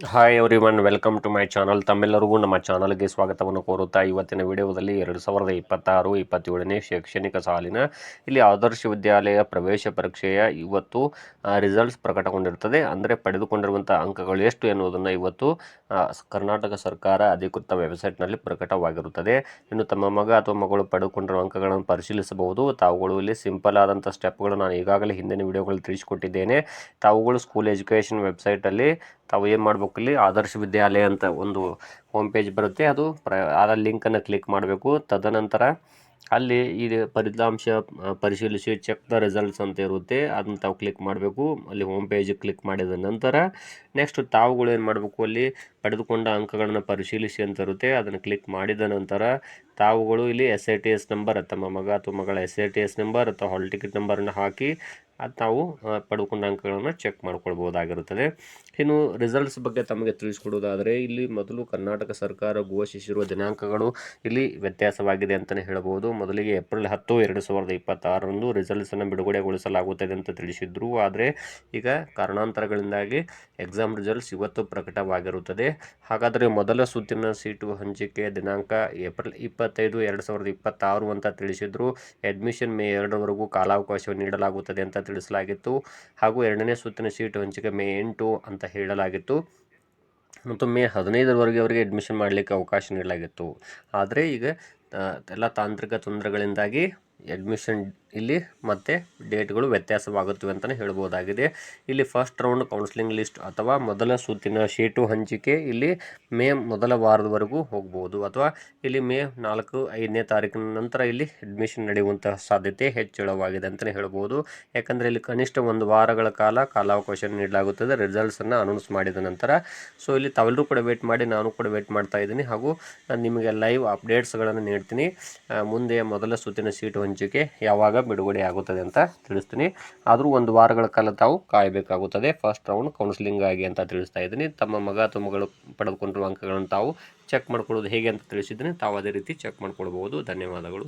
Hi everyone, welcome to my channel. ತಮ್ಮೆಲ್ಲರಿಗೂ ನಮ್ಮ ಚಾನಲ್ಗೆ ಸ್ವಾಗತವನ್ನು ಕೋರುತ್ತಾ ಇವತ್ತಿನ ವಿಡಿಯೋದಲ್ಲಿ 2026-27ನೇ ಶೈಕ್ಷಣಿಕ ಸಾಲಿನ ಇಲ್ಲಿ ಆದರ್ಶ ವಿದ್ಯಾಲಯ ಪ್ರವೇಶ ಪರೀಕ್ಷೆಯ ಇವತ್ತು ರಿಸಲ್ಟ್ಸ್ ಪ್ರಕಟಗೊಂಡಿರ್ತದೆ. ಅಂದರೆ ಪಡೆದುಕೊಂಡಿರುವಂಥ ಅಂಕಗಳು ಎಷ್ಟು ಎನ್ನುವುದನ್ನು ಇವತ್ತು ಕರ್ನಾಟಕ ಸರ್ಕಾರ ಅಧಿಕೃತ ವೆಬ್ಸೈಟ್ನಲ್ಲಿ ಪ್ರಕಟವಾಗಿರುತ್ತದೆ. ಇನ್ನು ತಮ್ಮ ಮಗ ಅಥವಾ ಮಗಳು ಪಡೆದುಕೊಂಡಿರುವ ಅಂಕಗಳನ್ನು ಪರಿಶೀಲಿಸಬಹುದು. ತಾವುಗಳು ಇಲ್ಲಿ ಸಿಂಪಲ್ ಆದಂಥ ಸ್ಟೆಪ್ಗಳು ನಾನು ಈಗಾಗಲೇ ಹಿಂದಿನ ವಿಡಿಯೋಗಳು ತಿಳಿಸಿಕೊಟ್ಟಿದ್ದೇನೆ. ತಾವುಗಳು ಸ್ಕೂಲ್ ಎಜುಕೇಷನ್ ವೆಬ್ಸೈಟಲ್ಲಿ ತಾವು ಏನು ಮಾಡಬೇಕು, ಇಲ್ಲಿ ಆದರ್ಶ ವಿದ್ಯಾಲಯ ಅಂತ ಒಂದು ಹೋಮ್ ಪೇಜ್ ಬರುತ್ತೆ. ಆ ಲಿಂಕನ್ನು ಕ್ಲಿಕ್ ಮಾಡಬೇಕು. ತದನಂತರ ಅಲ್ಲಿ ಈ ಫಲಿತಾಂಶ ಪರಿಶೀಲಿಸಿ ಚೆಕ್ ದ ರಿಸಲ್ಟ್ಸ್ ಅಂತ ಇರುತ್ತೆ, ಅದನ್ನು ತಾವು ಕ್ಲಿಕ್ ಮಾಡಬೇಕು. ಅಲ್ಲಿ ಹೋಮ್ ಪೇಜ್ ಕ್ಲಿಕ್ ಮಾಡಿದ ನಂತರ ನೆಕ್ಸ್ಟ್ ತಾವುಗಳು ಏನು ಮಾಡಬೇಕು, ಅಲ್ಲಿ ಪಡೆದುಕೊಂಡ ಅಂಕಗಳನ್ನು ಪರಿಶೀಲಿಸಿ ಅಂತ ಇರುತ್ತೆ, ಅದನ್ನು ಕ್ಲಿಕ್ ಮಾಡಿದ ನಂತರ ತಾವುಗಳು ಇಲ್ಲಿ SITS ನಂಬರ್, ತಮ್ಮ ಮಗ ಅಥವಾ ಮಗಳ SITS ನಂಬರ್ ಅಥವಾ ಹಾಲ್ ಟಿಕೆಟ್ ನಂಬರನ್ನು ಹಾಕಿ ಅದು ತಾವು ಪಡೆದುಕೊಂಡ ಅಂಕಗಳನ್ನು ಚೆಕ್ ಮಾಡ್ಕೊಳ್ಬೋದಾಗಿರುತ್ತದೆ. ಇನ್ನು ರಿಸಲ್ಟ್ಸ್ ಬಗ್ಗೆ ತಮಗೆ ತಿಳಿಸ್ಕೊಡೋದಾದರೆ, ಇಲ್ಲಿ ಮೊದಲು ಕರ್ನಾಟಕ ಸರ್ಕಾರ ಘೋಷಿಸಿರುವ ದಿನಾಂಕಗಳು ಇಲ್ಲಿ ವ್ಯತ್ಯಾಸವಾಗಿದೆ ಅಂತಲೇ ಹೇಳಬಹುದು. ಮೊದಲಿಗೆ ಏಪ್ರಿಲ್ 10, 2026ರಂದು ರಿಸಲ್ಟ್ಸನ್ನು ಬಿಡುಗಡೆಗೊಳಿಸಲಾಗುತ್ತದೆ ಅಂತ ತಿಳಿಸಿದ್ರು. ಆದರೆ ಈಗ ಕಾರಣಾಂತರಗಳಿಂದಾಗಿ ಎಕ್ಸಾಮ್ ರಿಸಲ್ಟ್ಸ್ ಇವತ್ತು ಪ್ರಕಟವಾಗಿರುತ್ತದೆ. ಹಾಗಾದರೆ ಮೊದಲ ಸುತ್ತಿನ ಸೀಟು ಹಂಚಿಕೆ ದಿನಾಂಕ ಏಪ್ರಿಲ್ 25, 2026 ಅಂತ ತಿಳಿಸಿದ್ರು. ಅಡ್ಮಿಷನ್ ಮೇ 2ರವರೆಗೂ ಕಾಲಾವಕಾಶವನ್ನು ನೀಡಲಾಗುತ್ತದೆ ಅಂತ ತಿಳಿಸಲಾಗಿತ್ತು. ಹಾಗೂ ಎರಡನೇ ಸುತ್ತಿನ ಸೀಟು ಹಂಚಿಕೆ ಮೇ 8 ಅಂತ ಹೇಳಲಾಗಿತ್ತು ಮತ್ತು ಮೇ 15ರವರೆಗೆ ಅವರಿಗೆ ಅಡ್ಮಿಷನ್ ಮಾಡಲಿಕ್ಕೆ ಅವಕಾಶ ನೀಡಲಾಗಿತ್ತು. ಆದರೆ ಈಗ ಎಲ್ಲ ತಾಂತ್ರಿಕ ತೊಂದರೆಗಳಿಂದಾಗಿ ಅಡ್ಮಿಷನ್ ಇಲ್ಲಿ ಮತ್ತೆ ಡೇಟ್ಗಳು ವ್ಯತ್ಯಾಸವಾಗುತ್ತವೆ ಅಂತಲೇ ಹೇಳ್ಬೋದಾಗಿದೆ. ಇಲ್ಲಿ ಫಸ್ಟ್ ರೌಂಡ್ ಕೌನ್ಸಿಲಿಂಗ್ ಲಿಸ್ಟ್ ಅಥವಾ ಮೊದಲ ಸುತ್ತಿನ ಸೀಟು ಹಂಚಿಕೆ ಇಲ್ಲಿ ಮೇ ಮೊದಲ ವಾರದವರೆಗೂ ಹೋಗ್ಬೋದು, ಅಥವಾ ಇಲ್ಲಿ ಮೇ 4, 5ನೇ ತಾರೀಕಿನ ನಂತರ ಇಲ್ಲಿ ಅಡ್ಮಿಷನ್ ನಡೆಯುವಂತಹ ಸಾಧ್ಯತೆ ಹೆಚ್ಚಳವಾಗಿದೆ ಅಂತಲೇ ಹೇಳ್ಬೋದು. ಯಾಕಂದರೆ ಇಲ್ಲಿ ಕನಿಷ್ಠ 1 ವಾರಗಳ ಕಾಲಾವಕಾಶ ನೀಡಲಾಗುತ್ತದೆ ರಿಸಲ್ಟ್ಸನ್ನು ಅನೌನ್ಸ್ ಮಾಡಿದ ನಂತರ. ಸೊ ಇಲ್ಲಿ ತಾವೆಲ್ಲರೂ ಕೂಡ ವೇಟ್ ಮಾಡಿ, ನಾನು ಕೂಡ ವೇಟ್ ಮಾಡ್ತಾ ಇದ್ದೀನಿ. ಹಾಗೂ ನಾನು ನಿಮಗೆ ಲೈವ್ ಅಪ್ಡೇಟ್ಸ್ಗಳನ್ನು ನೀಡ್ತೀನಿ. ಮುಂದೆ ಮೊದಲ ಸುತ್ತಿನ ಸೀಟು ಹಂಚಿಕೆ ಯಾವಾಗ ಬಿಡುಗಡೆ ಆಗುತ್ತದೆ ಅಂತ ತಿಳಿಸ್ತೀನಿ. ಆದರೂ 1 ವಾರಗಳ ಕಾಲ ತಾವು ಕಾಯಬೇಕಾಗುತ್ತದೆ ಫಸ್ಟ್ ರೌಂಡ್ ಕೌನ್ಸಿಲಿಂಗ್ ಆಗಿ ಅಂತ ತಿಳಿಸ್ತಾ ಇದ್ದೀನಿ. ತಮ್ಮ ಮಗ ಅಥವಾ ಮಗಳು ಪಡೆದುಕೊಂಡಿರುವ ಅಂಕಗಳನ್ನು ತಾವು ಚೆಕ್ ಮಾಡ್ಕೊಳ್ಳೋದು ಹೇಗೆ ಅಂತ ತಿಳಿಸಿದ್ದೀನಿ. ತಾವು ಅದೇ ರೀತಿ ಚೆಕ್ ಮಾಡ್ಕೊಳ್ಬಹುದು. ಧನ್ಯವಾದಗಳು.